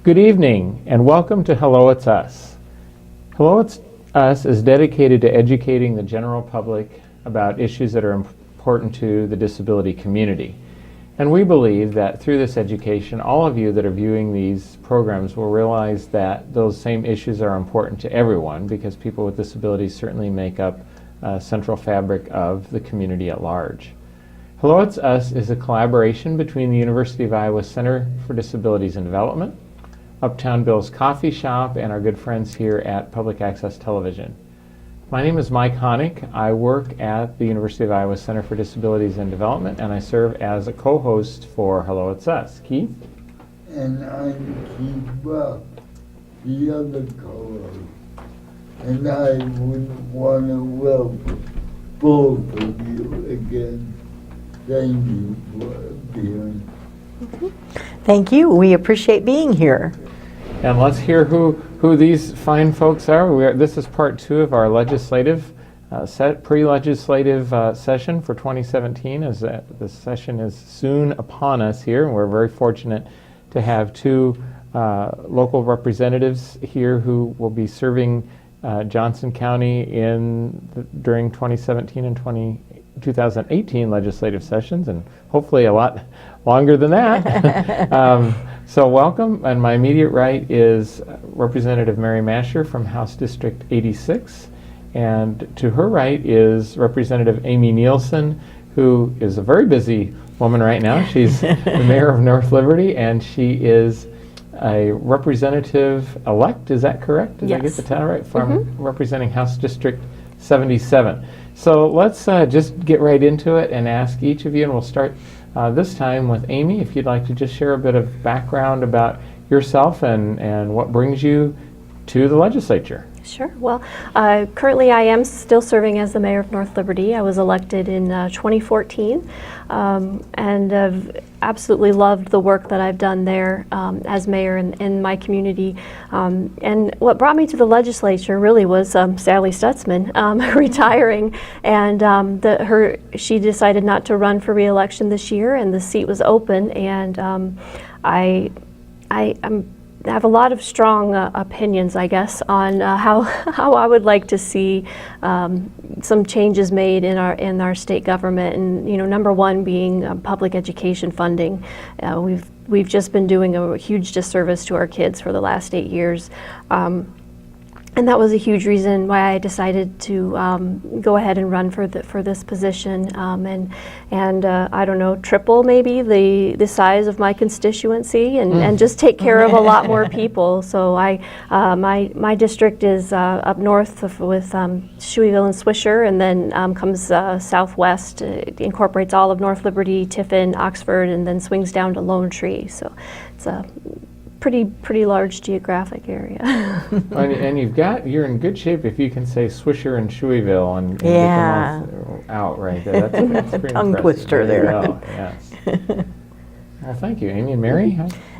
Good evening and welcome to Hello It's Us. Hello It's Us is dedicated to educating the general public about issues that are important to the disability community. And we believe that through this education, all of you that are viewing these programs will realize that those same issues are important to everyone, because people with disabilities certainly make up a central fabric of the community at large. Hello It's Us is a collaboration between the University of Iowa Center for Disabilities and Development, Uptown Bill's Coffee Shop, and our good friends here at Public Access Television. My name is Mike Hoenig. I work at the University of Iowa Center for Disabilities and Development, and I serve as a co-host for Hello It's Us. Keith? And I'm Keith Ruff, the other co-host. And I would want to welcome both of you again. Thank you for being. Thank you. We appreciate being here. And let's hear who these fine folks are. This is part 2 of our legislative pre-legislative session for 2017, as the session is soon upon us here, and we're very fortunate to have 2 local representatives here who will be serving Johnson County during 2017 and 2018 legislative sessions, and hopefully a lot longer than that. So welcome, and my immediate right is Representative Mary Mascher from House District 86, and to her right is Representative Amy Nielsen, who is a very busy woman right now. She's the mayor of North Liberty, and she is a representative-elect, is that correct? Did I get the title right? From representing House District 77. So let's just get right into it and ask each of you, and we'll start this time with Amy, if you'd like to just share a bit of background about yourself and what brings you to the legislature. Sure. Well, currently I am still serving as the mayor of North Liberty. I was elected in 2014 and have absolutely loved the work that I've done there as mayor in my community. And what brought me to the legislature really was Sally Stutzman retiring, and she decided not to run for re-election this year, and the seat was open, and I have a lot of strong opinions, I guess, on how I would like to see some changes made in our state government, and number one being public education funding. We've just been doing a huge disservice to our kids for the last 8 years. And that was a huge reason why I decided to go ahead and run for this position, and I don't know, triple maybe the size of my constituency, and just take care of a lot more people. So my district is up north with Shueyville and Swisher, and then comes southwest. It incorporates all of North Liberty, Tiffin, Oxford, and then swings down to Lone Tree. So it's a pretty large geographic area. And you're in good shape if you can say Swisher and Shueyville and get them out right there. That's pretty tongue impressive. twister there. Yes. Well, thank you. Amy and Mary?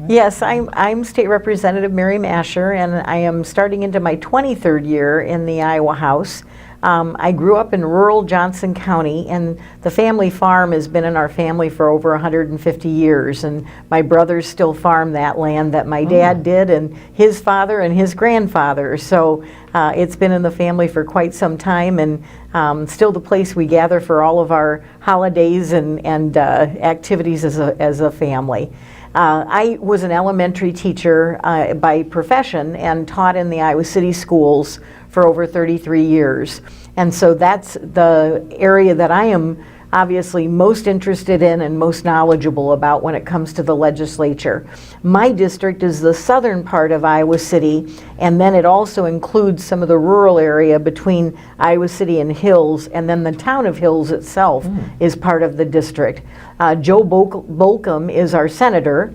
Yes, I'm State Representative Mary Mascher, and I am starting into my 23rd year in the Iowa House. I grew up in rural Johnson County, and the family farm has been in our family for over 150 years, and my brothers still farm that land that my dad did, and his father and his grandfather. So it's been in the family for quite some time, and still the place we gather for all of our holidays and activities as a family. I was an elementary teacher by profession and taught in the Iowa City schools for over 33 years. And so that's the area that I am obviously most interested in and most knowledgeable about when it comes to the legislature. My district is the southern part of Iowa City, and then it also includes some of the rural area between Iowa City and Hills, and then the town of Hills itself is part of the district. Joe Bolcom is our senator.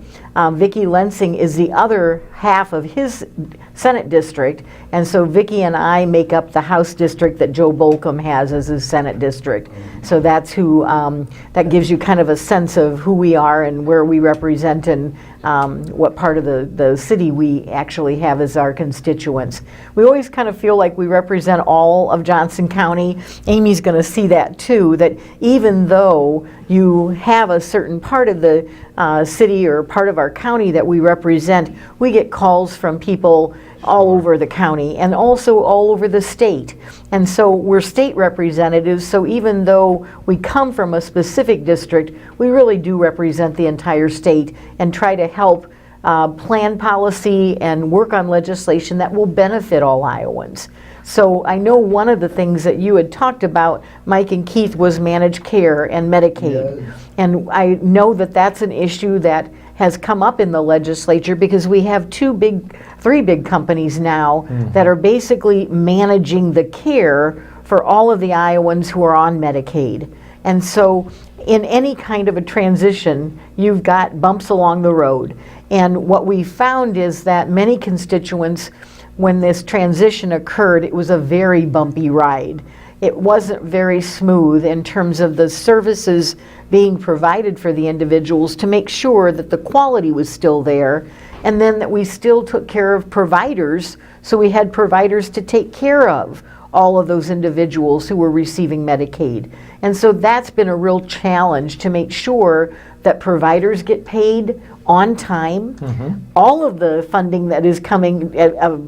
Vicki Lensing is the other half of his Senate district, and so Vicki and I make up the House district that Joe Bolcom has as his Senate district. So that's who, that gives you kind of a sense of who we are and where we represent and what part of the city we actually have as our constituents. We always kind of feel like we represent all of Johnson County. Amy's going to see that too, that even though you have a certain part of the city or part of our county that we represent, we get calls from people all over the county and also all over the state. And so we're state representatives, so even though we come from a specific district, we really do represent the entire state and try to help plan policy and work on legislation that will benefit all Iowans. So I know one of the things that you had talked about, Mike and Keith, was managed care and Medicaid. Yes. And I know that that's an issue that has come up in the legislature because we have three big companies now that are basically managing the care for all of the Iowans who are on Medicaid. And so in any kind of a transition, you've got bumps along the road. And what we found is that many constituents, when this transition occurred, it was a very bumpy ride. It wasn't very smooth in terms of the services being provided for the individuals to make sure that the quality was still there, and then that we still took care of providers, so we had providers to take care of all of those individuals who were receiving Medicaid. And so that's been a real challenge to make sure that providers get paid on time. All of the funding that is coming,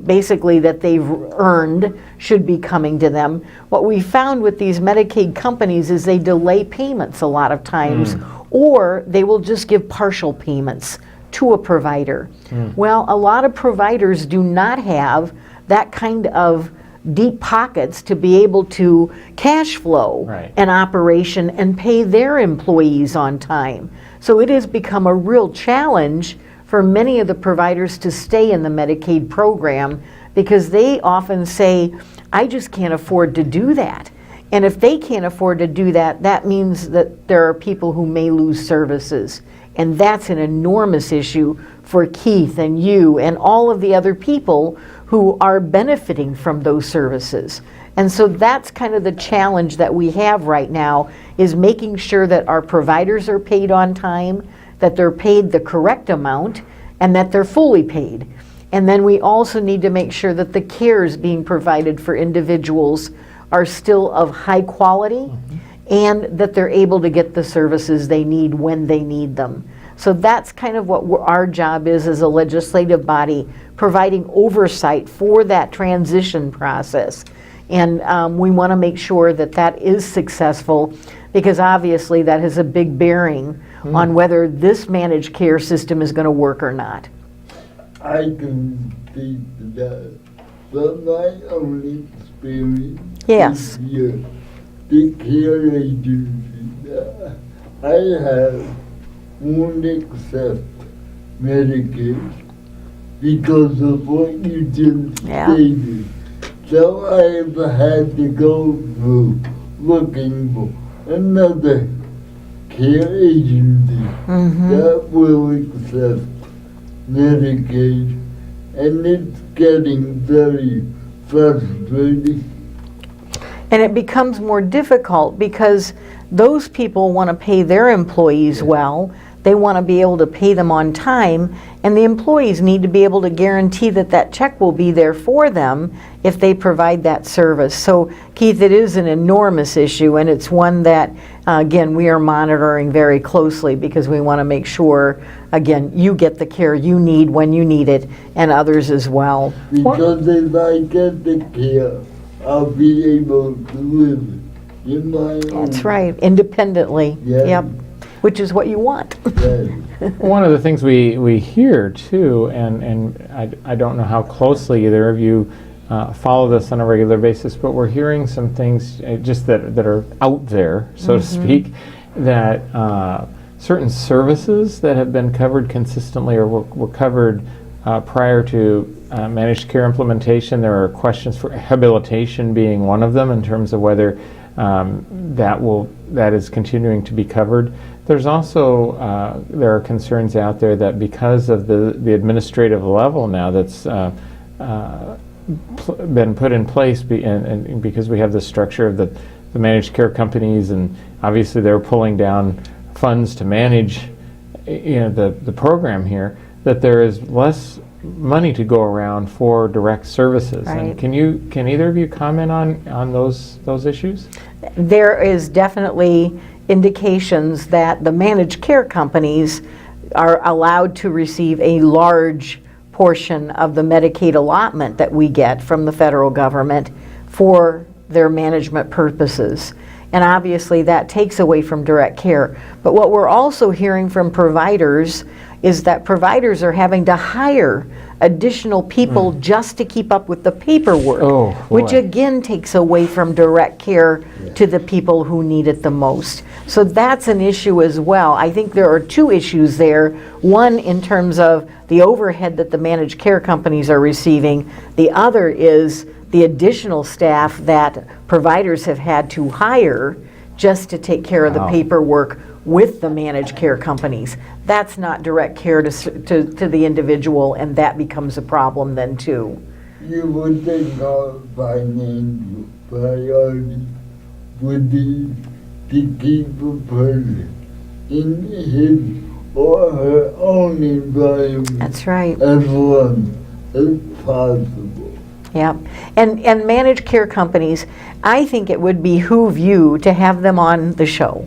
basically that they've earned, should be coming to them. What we found with these Medicaid companies is they delay payments a lot of times, or they will just give partial payments to a provider. Well, a lot of providers do not have that kind of deep pockets to be able to cash flow an operation and pay their employees on time. So it has become a real challenge for many of the providers to stay in the Medicaid program because they often say, I just can't afford to do that. And if they can't afford to do that, that means that there are people who may lose services. And that's an enormous issue for Keith and you and all of the other people who are benefiting from those services. And so that's kind of the challenge that we have right now, is making sure that our providers are paid on time, that they're paid the correct amount, and that they're fully paid. And then we also need to make sure that the cares being provided for individuals are still of high quality and that they're able to get the services they need when they need them. So that's kind of what our job is as a legislative body, providing oversight for that transition process. And we want to make sure that that is successful, because obviously that has a big bearing on whether this managed care system is going to work or not. I can speak to that, but my own experience Yes. is here. The care agency, I have won't accept Medicaid because of what you just stated. So I've had to go through looking for another care agency that will accept Medicaid, and it's getting very frustrating. And it becomes more difficult because those people want to pay their employees well. They want to be able to pay them on time, and the employees need to be able to guarantee that that check will be there for them if they provide that service. So, Keith, it is an enormous issue, and it's one that, again, we are monitoring very closely because we want to make sure, again, you get the care you need when you need it, and others as well. Because if I get the care, I'll be able to live in my own. That's right, independently. Yeah. Yep. Which is what you want. One of the things we hear too, and I don't know how closely either of you follow this on a regular basis, but we're hearing some things just that are out there, so to speak, that certain services that have been covered consistently or were covered prior to managed care implementation. There are questions for rehabilitation being one of them in terms of whether that is continuing to be covered. There's also there are concerns out there that because of the administrative level now that's been put in place, and because we have the structure of the managed care companies, and obviously they're pulling down funds to manage the program here, that there is less money to go around for direct services. Right. And can either of you comment on those issues? There is definitely indications that the managed care companies are allowed to receive a large portion of the Medicaid allotment that we get from the federal government for their management purposes. And obviously that takes away from direct care. But what we're also hearing from providers is that providers are having to hire additional people just to keep up with the paperwork, Oh, which boy. again takes away from direct care to the people who need it the most. So that's an issue as well. I think there are two issues there. One in terms of the overhead that the managed care companies are receiving. The other is the additional staff that providers have had to hire just to take care of the Wow. paperwork with the managed care companies. That's not direct care to the individual, and that becomes a problem then too. You would think our financial priority would be to keep a person in his or her own environment That's right. as long as possible. Yeah, and managed care companies, I think it would behoove you to have them on the show.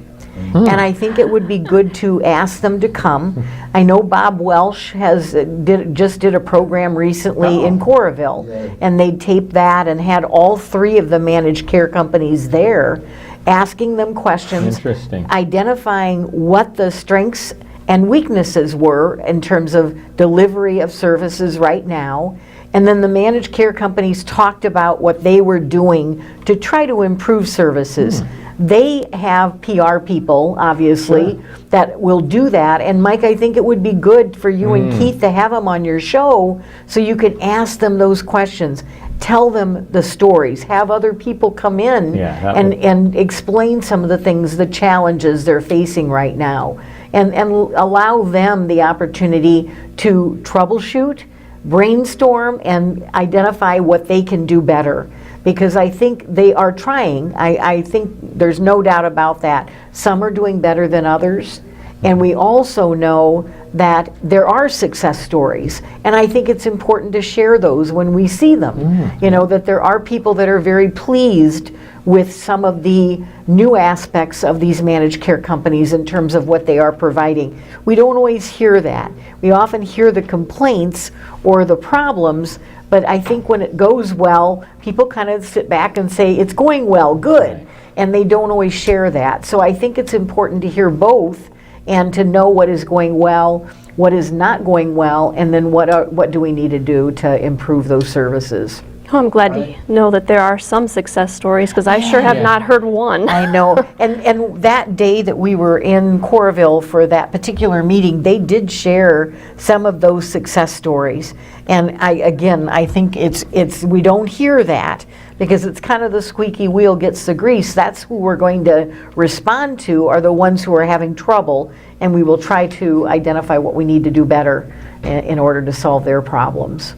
And I think it would be good to ask them to come. I know Bob Welsh just did a program recently in Coralville, Yeah. and they taped that and had all three of the managed care companies there, asking them questions, Interesting. identifying what the strengths and weaknesses were in terms of delivery of services right now. And then the managed care companies talked about what they were doing to try to improve services. They have PR people, obviously, that will do that. And Mike, I think it would be good for you and Keith to have them on your show so you could ask them those questions. Tell them the stories. Have other people come in Yeah, that and, would- and explain some of the things, the challenges they're facing right now. And allow them the opportunity to troubleshoot, brainstorm, and identify what they can do better. Because I think they are trying. I think there's no doubt about that. Some are doing better than others. And we also know that there are success stories. And I think it's important to share those when we see them. You know, that there are people that are very pleased with some of the new aspects of these managed care companies in terms of what they are providing. We don't always hear that. We often hear the complaints or the problems, but I think when it goes well, people kind of sit back and say, it's going well, good. And they don't always share that. So I think it's important to hear both and to know what is going well, what is not going well, and then what do we need to do to improve those services. Oh, I'm glad to know that there are some success stories, because I sure have Yeah. not heard one. I know. And that day that we were in Coralville for that particular meeting, they did share some of those success stories. And I think it's we don't hear that because it's kind of the squeaky wheel gets the grease. That's who we're going to respond to, are the ones who are having trouble, and we will try to identify what we need to do better in order to solve their problems.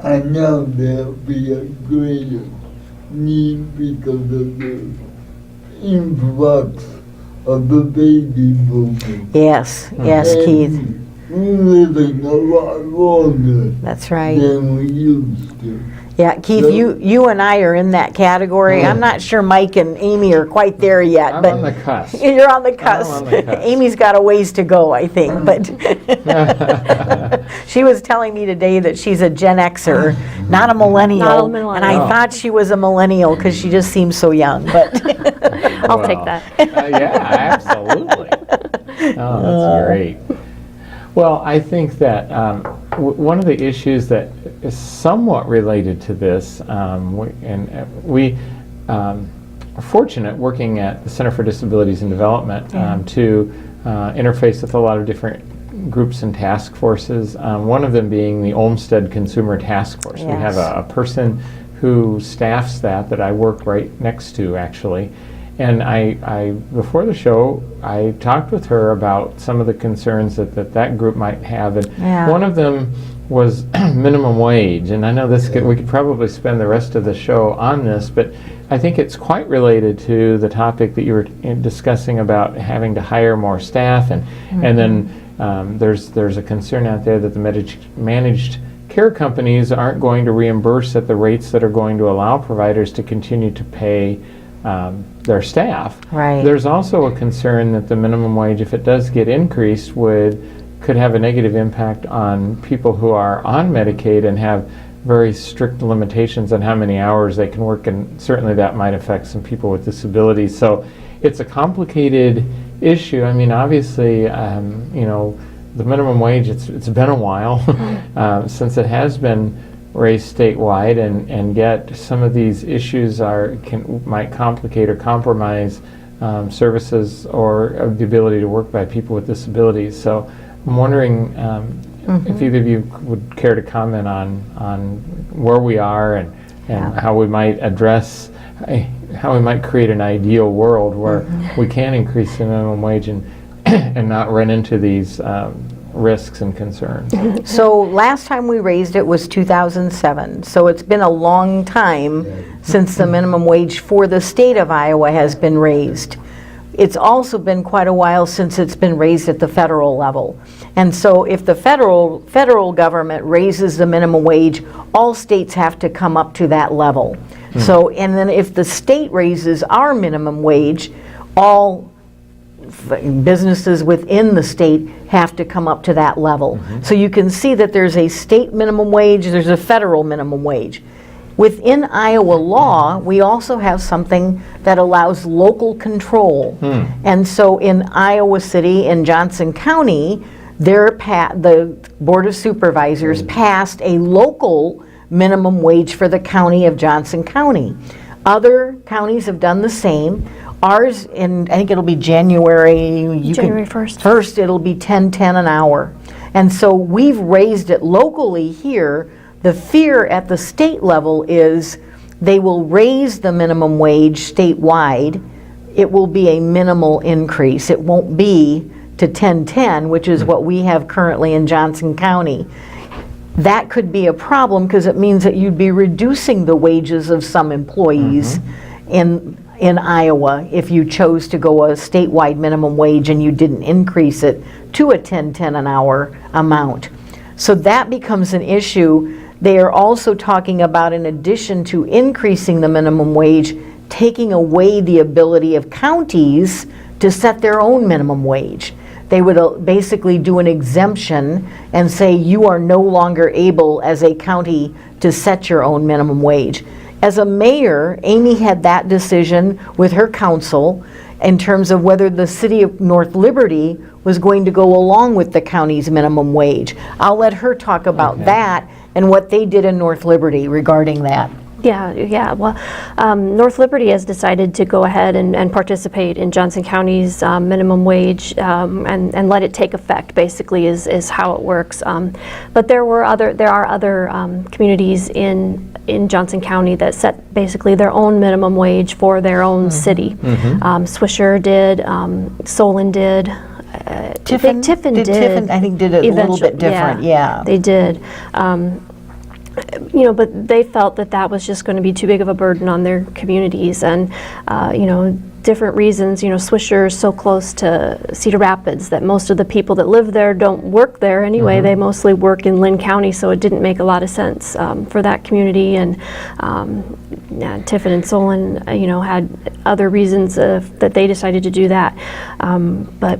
I know there'll be a greater need because of the influx of the baby boomers. Yes, yes, Keith. We're living a lot longer That's right. than we used to. Yeah, Keith, you and I are in that category. I'm not sure Mike and Amy are quite there yet, I'm but on the cusp. you're on the cusp. on the cusp. Amy's got a ways to go, I think, but she was telling me today that she's a Gen Xer, not a millennial. Not a millennial. And I thought she was a millennial because she just seems so young, but I'll take that. Yeah, absolutely. Oh, that's great. Well, I think that one of the issues that is somewhat related to this, we are fortunate working at the Center for Disabilities and Development to interface with a lot of different groups and task forces, one of them being the Olmsted Consumer Task Force. We have Yes. a person who staffs that I work right next to, actually. And I before the show, I talked with her about some of the concerns that group might have, and Yeah. one of them was minimum wage. And I know we could probably spend the rest of the show on this, but I think it's quite related to the topic that you were discussing about having to hire more staff, and then there's a concern out there that the managed care companies aren't going to reimburse at the rates that are going to allow providers to continue to pay their staff. Right. There's also a concern that the minimum wage, if it does get increased, could have a negative impact on people who are on Medicaid and have very strict limitations on how many hours they can work, and certainly that might affect some people with disabilities. So it's a complicated issue. I mean, obviously, the minimum wage, it's been a while since it has been raised statewide, and yet some of these issues might complicate or compromise services or the ability to work by people with disabilities. So I'm wondering if either of you would care to comment on where we are and how we might address, how we might create an ideal world where we can increase the minimum wage and not run into these risks and concerns. So last time we raised it was 2007. So it's been a long time since the minimum wage for the state of Iowa has been raised. It's also been quite a while since it's been raised at the federal level. And so if the federal government raises the minimum wage, all states have to come up to that level. So, and then if the state raises our minimum wage, all businesses within the state have to come up to that level. So you can see that there's a state minimum wage, there's a federal minimum wage. Within Iowa law, we also have something that allows local control. And so in Iowa City, in Johnson County, the Board of Supervisors passed a local minimum wage for the county of Johnson County. Other counties have done the same. Ours, I think it'll be January 1st. First, it'll be $10.10 an hour. And so we've raised it locally here. The fear at the state level is they will raise the minimum wage statewide. It will be a minimal increase. It won't be to $10.10, which is what we have currently in Johnson County. That could be a problem because it means that you'd be reducing the wages of some employees in Iowa if you chose to go a statewide minimum wage and you didn't increase it to a $10.10 an hour amount. So that becomes an issue. They are also talking about, in addition to increasing the minimum wage, taking away the ability of counties to set their own minimum wage. They would basically do an exemption and say you are no longer able as a county to set your own minimum wage. As a mayor, Amy had that decision with her council in terms of whether the city of North Liberty was going to go along with the county's minimum wage. I'll let her talk about that and what they did in North Liberty regarding that. Yeah. Well, North Liberty has decided to go ahead and participate in Johnson County's minimum wage and let it take effect. Basically, is how it works. But there are other communities in Johnson County that set basically their own minimum wage for their own city. Swisher did, Solon did. Tiffin did. Tiffin, I think, did it a little bit different. Yeah, they did. But they felt that was just going to be too big of a burden on their communities, and different reasons. Swisher is so close to Cedar Rapids that most of the people that live there don't work there anyway. They mostly work in Lynn County, so it didn't make a lot of sense for that community. And Tiffin and Solon, had other reasons that they decided to do that. But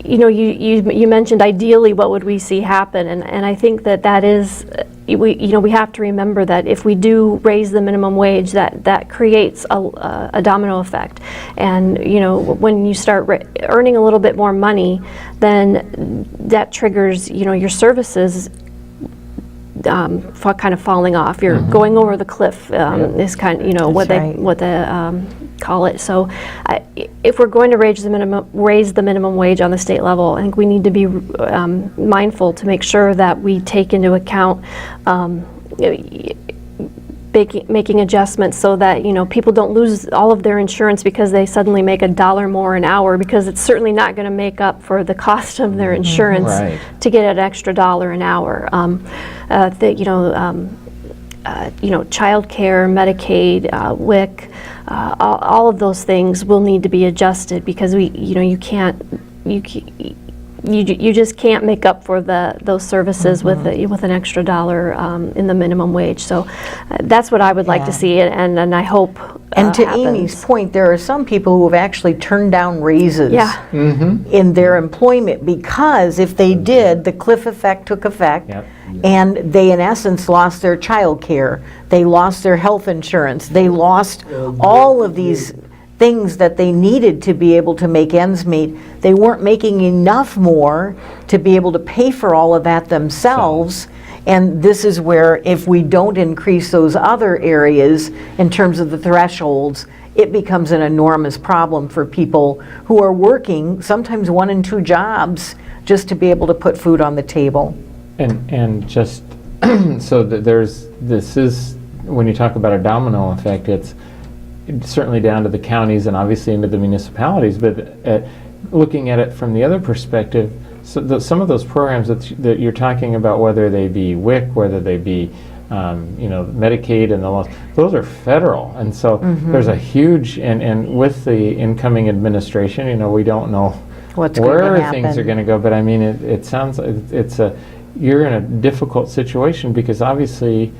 you mentioned ideally what would we see happen, and I think that is, we have to remember that if we do raise the minimum wage, that creates a domino effect. And when you start earning a little bit more money, then that triggers your services kind of falling off. You're going over the cliff. Is kind of what they call it. So if we're going to raise the minimum wage on the state level, I think we need to be mindful to make sure that we take into account making adjustments so that people don't lose all of their insurance because they suddenly make $1 more an hour, because it's certainly not going to make up for the cost of their insurance to get an extra $1 an hour. Child care, Medicaid, WIC, all of those things will need to be adjusted, because you just can't make up for those services with an extra dollar in the minimum wage. So that's what I would like to see, and I hope And to happens. Amy's point, there are some people who have actually turned down raises in their employment because if they did, the cliff effect took effect. Yep. And they, in essence, lost their child care. They lost their health insurance. They lost all of these things that they needed to be able to make ends meet. They weren't making enough more to be able to pay for all of that themselves. And this is where, if we don't increase those other areas in terms of the thresholds, it becomes an enormous problem for people who are working sometimes 1 and 2 jobs just to be able to put food on the table. And just so that this is, when you talk about a domino effect, it's certainly down to the counties and obviously into the municipalities, but looking at it from the other perspective, so some of those programs that you're talking about, whether they be WIC, whether they be Medicaid and the laws, those are federal, and so there's a huge, and with the incoming administration, we don't know What's going to where happen. things are going to go, but I mean, it sounds you're in a difficult situation because obviously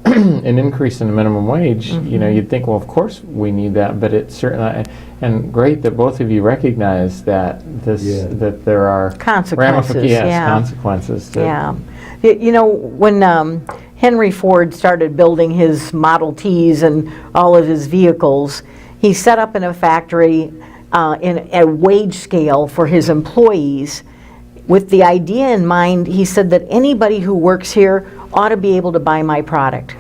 an increase in the minimum wage, you'd think, well, of course we need that, but it's certainly, and great that both of you recognize that that there are Consequences, consequences to when Henry Ford started building his Model Ts and all of his vehicles, he set up in a factory in a wage scale for his employees. With the idea in mind, he said that anybody who works here ought to be able to buy my product.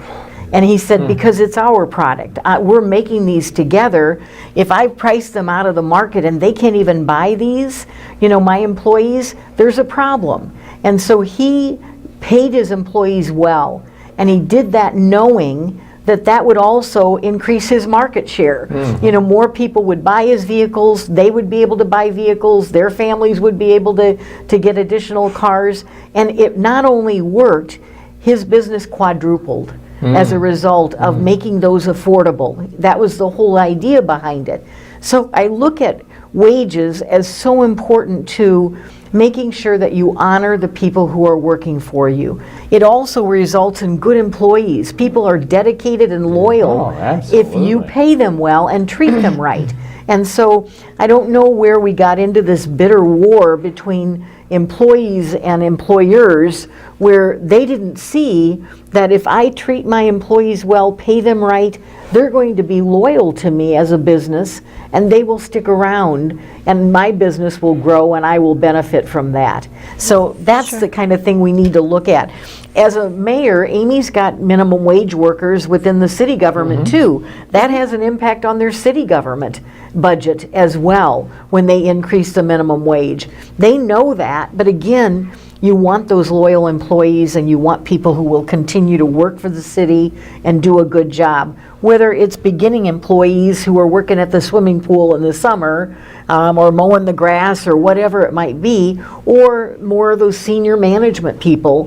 And he said, because it's our product. We're making these together. If I price them out of the market and they can't even buy these, my employees, there's a problem. And so he paid his employees well. And he did that knowing that would also increase his market share. More people would buy his vehicles, they would be able to buy vehicles, their families would be able to get additional cars, and it not only worked, his business quadrupled as a result of making those affordable. That was the whole idea behind it. So I look at wages as so important to making sure that you honor the people who are working for you. It also results in good employees. People are dedicated and loyal if you pay them well and treat them right. And so I don't know where we got into this bitter war between employees and employers where they didn't see that if I treat my employees well, pay them right, they're going to be loyal to me as a business and they will stick around and my business will grow and I will benefit from that. So that's the kind of thing we need to look at. As a mayor, Amy's got minimum wage workers within the city government too. That has an impact on their city government budget as well when they increase the minimum wage. They know that, but again, you want those loyal employees and you want people who will continue to work for the city and do a good job. Whether it's beginning employees who are working at the swimming pool in the summer or mowing the grass or whatever it might be, or more of those senior management people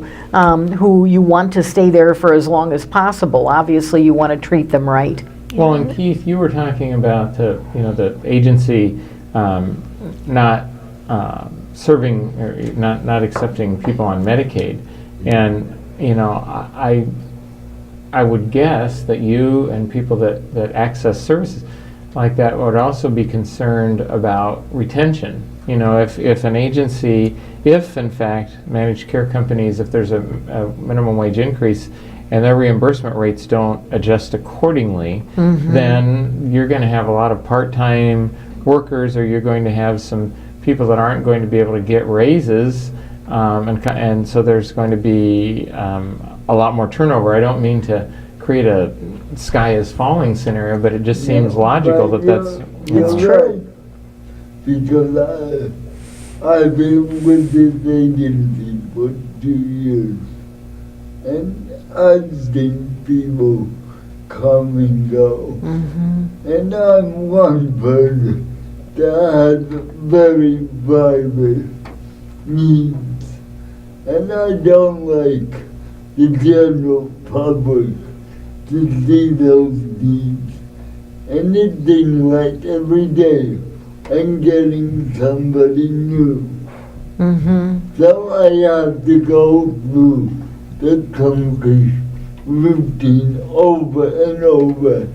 who you want to stay there for as long as possible. Obviously, you want to treat them right. Well, and Keith, you were talking about the agency not serving or not accepting people on Medicaid, and I would guess that you and people that access services like that would also be concerned about retention. If an agency, if in fact managed care companies, if there's a minimum wage increase and their reimbursement rates don't adjust accordingly, then you're going to have a lot of part-time workers, or you're going to have some people that aren't going to be able to get raises, and so there's going to be a lot more turnover. I don't mean to create a sky is falling scenario, but it just seems logical that's It's true. Because I've been with this agency for 2 years, and I've seen people come and go. And I'm one person that has very private needs, and I don't like the general public to see those needs. And it's been right every day and getting somebody new So I have to go through the country routine over and over,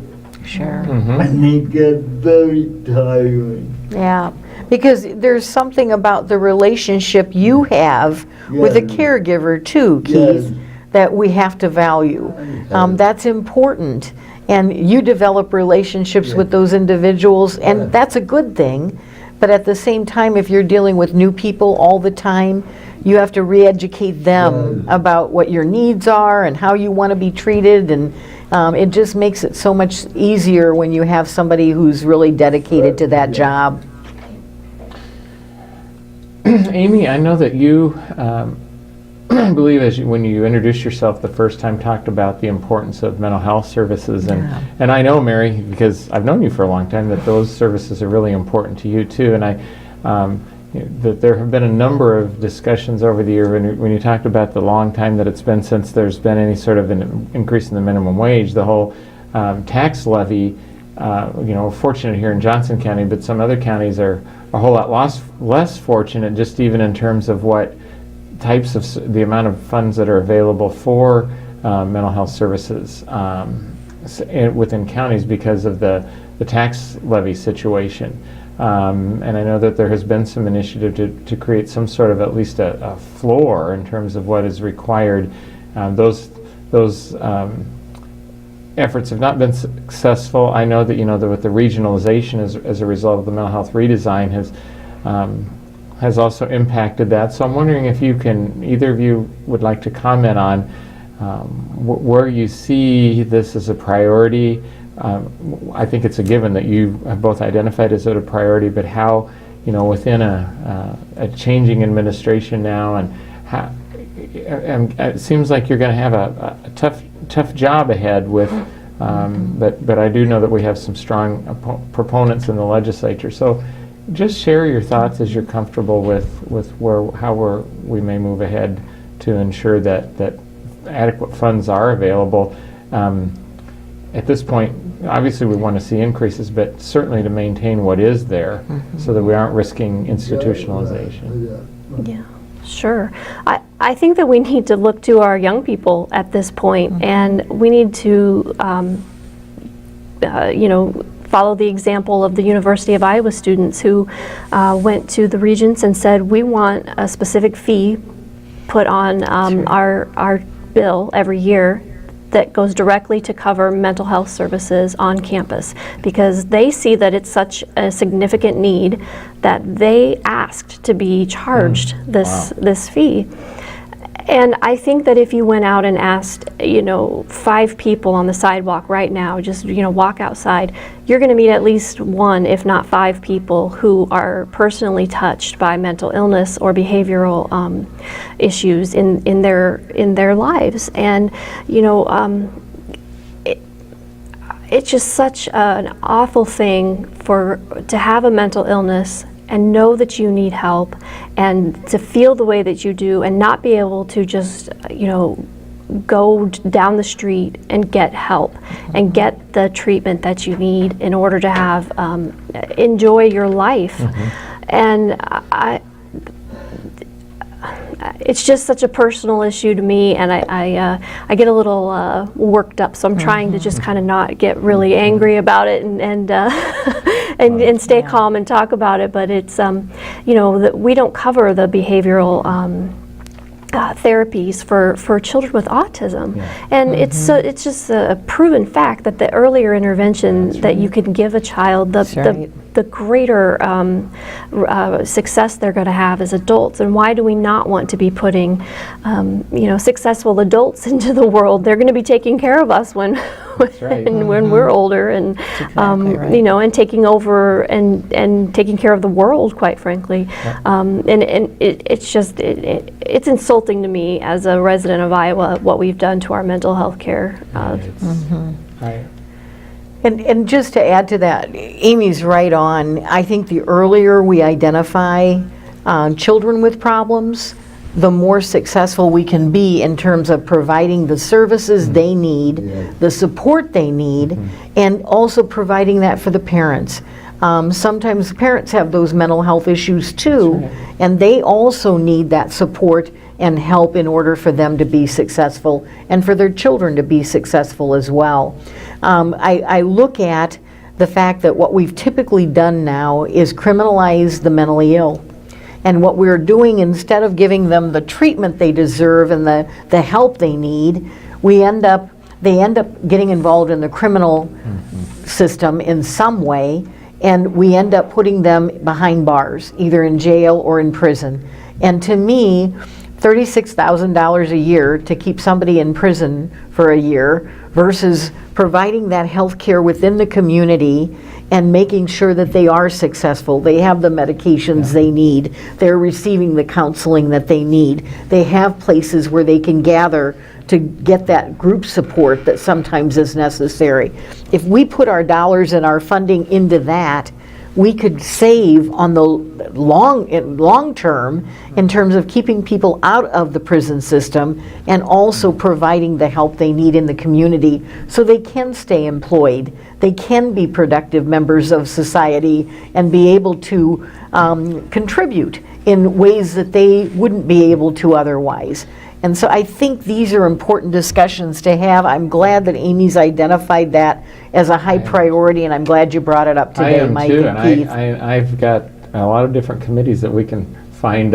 Sure. and it gets very tiring. Yeah, because there's something about the relationship you have with a Yes. caregiver too, Yes. Keith, that we have to value. That's important. And you develop relationships with those individuals, Yeah. and that's a good thing. But at the same time, if you're dealing with new people all the time, you have to re-educate them about what your needs are and how you want to be treated, and it just makes it so much easier when you have somebody who's really dedicated to that job. Amy, I know that you, I believe when you introduced yourself the first time, talked about the importance of mental health services, and I know, Mary, because I've known you for a long time, that those services are really important to you too, and that there have been a number of discussions over the year when you talked about the long time that it's been since there's been any sort of an increase in the minimum wage, the whole tax levy. We're fortunate here in Johnson County, but some other counties are a whole lot less fortunate, just even in terms of what types of the amount of funds that are available for mental health services within counties because of the tax levy situation. And I know that there has been some initiative to create some sort of at least a floor in terms of what is required. Those efforts have not been successful. I know that that with the regionalization as a result of the mental health redesign has also impacted that. So I'm wondering if either of you would like to comment on where you see this as a priority. I think it's a given that you have both identified as a priority, but how, within a changing administration now, and how, it seems like you're going to have a tough job ahead with, but I do know that we have some strong proponents in the legislature. So just share your thoughts as you're comfortable with how we may move ahead to ensure that adequate funds are available. At this point, obviously we want to see increases, but certainly to maintain what is there so that we aren't risking institutionalization. Yeah, sure. I think that we need to look to our young people at this point, and we need to, follow the example of the University of Iowa students who went to the regents and said, we want a specific fee put on our bill every year that goes directly to cover mental health services on campus, because they see that it's such a significant need that they asked to be charged this fee. And I think that if you went out and asked, 5 people on the sidewalk right now, just, walk outside, you're going to meet at least 1, if not 5 people who are personally touched by mental illness or behavioral issues in their lives. And, it's just such an awful thing to have a mental illness and know that you need help, and to feel the way that you do, and not be able to just, go down the street and get help and get the treatment that you need in order to have enjoy your life. And it's just such a personal issue to me, and I get a little worked up, so I'm trying to just kind of not get really angry about it and stay calm and talk about it. But it's that we don't cover the behavioral therapies for children with autism, and it's just a proven fact that the earlier intervention that you can give a child, the greater success they're going to have as adults. And why do we not want to be putting successful adults into the world? They're going to be taking care of us when we're older, and and taking over and taking care of the world, quite frankly. And it's insulting to me as a resident of Iowa what we've done to our mental health care. And just to add to that, Amy's right on. I think the earlier we identify children with problems, the more successful we can be in terms of providing the services they need, the support they need, and also providing that for the parents. Sometimes parents have those mental health issues too, That's right. and they also need that support and help in order for them to be successful and for their children to be successful as well. I look at the fact that what we've typically done now is criminalize the mentally ill. And what we're doing, instead of giving them the treatment they deserve and the help they need, they end up getting involved in the criminal system in some way, and we end up putting them behind bars, either in jail or in prison. And to me, $36,000 a year to keep somebody in prison for a year versus providing that health care within the community and making sure that they are successful, they have the medications they need, they're receiving the counseling that they need, they have places where they can gather to get that group support that sometimes is necessary. If we put our dollars and our funding into that, we could save on the long term in terms of keeping people out of the prison system and also providing the help they need in the community so they can stay employed, they can be productive members of society and be able to contribute in ways that they wouldn't be able to otherwise. And so I think these are important discussions to have. I'm glad that Amy's identified that as a high priority, and I'm glad you brought it up today, Mike and Keith. I've got a lot of different committees that we can find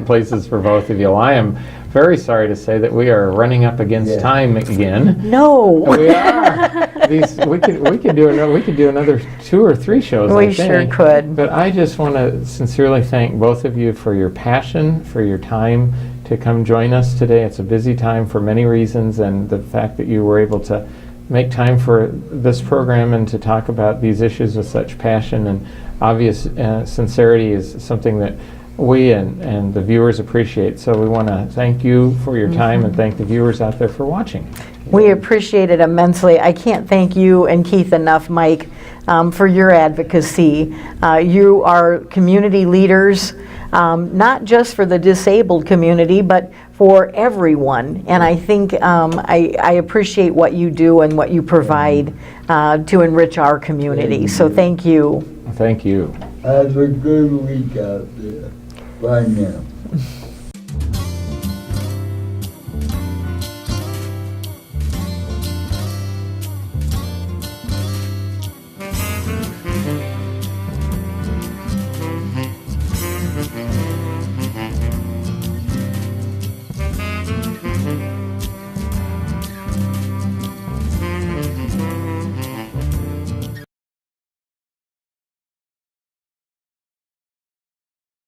places for both of you. I am very sorry to say that we are running up against time again. No. We are. We could do another 2 or 3 shows. We I think. sure could. But I just want to sincerely thank both of you for your passion, for your time to come join us today. It's a busy time for many reasons, and the fact that you were able to make time for this program and to talk about these issues with such passion and obvious sincerity is something that we and the viewers appreciate. So we want to thank you for your time and thank the viewers out there for watching. We appreciate it immensely. I can't thank you and Keith enough, Mike, for your advocacy. You are community leaders, not just for the disabled community, but for everyone. And I think I appreciate what you do and what you provide to enrich our community. So thank you. Thank you. Have a good week out there. Bye now.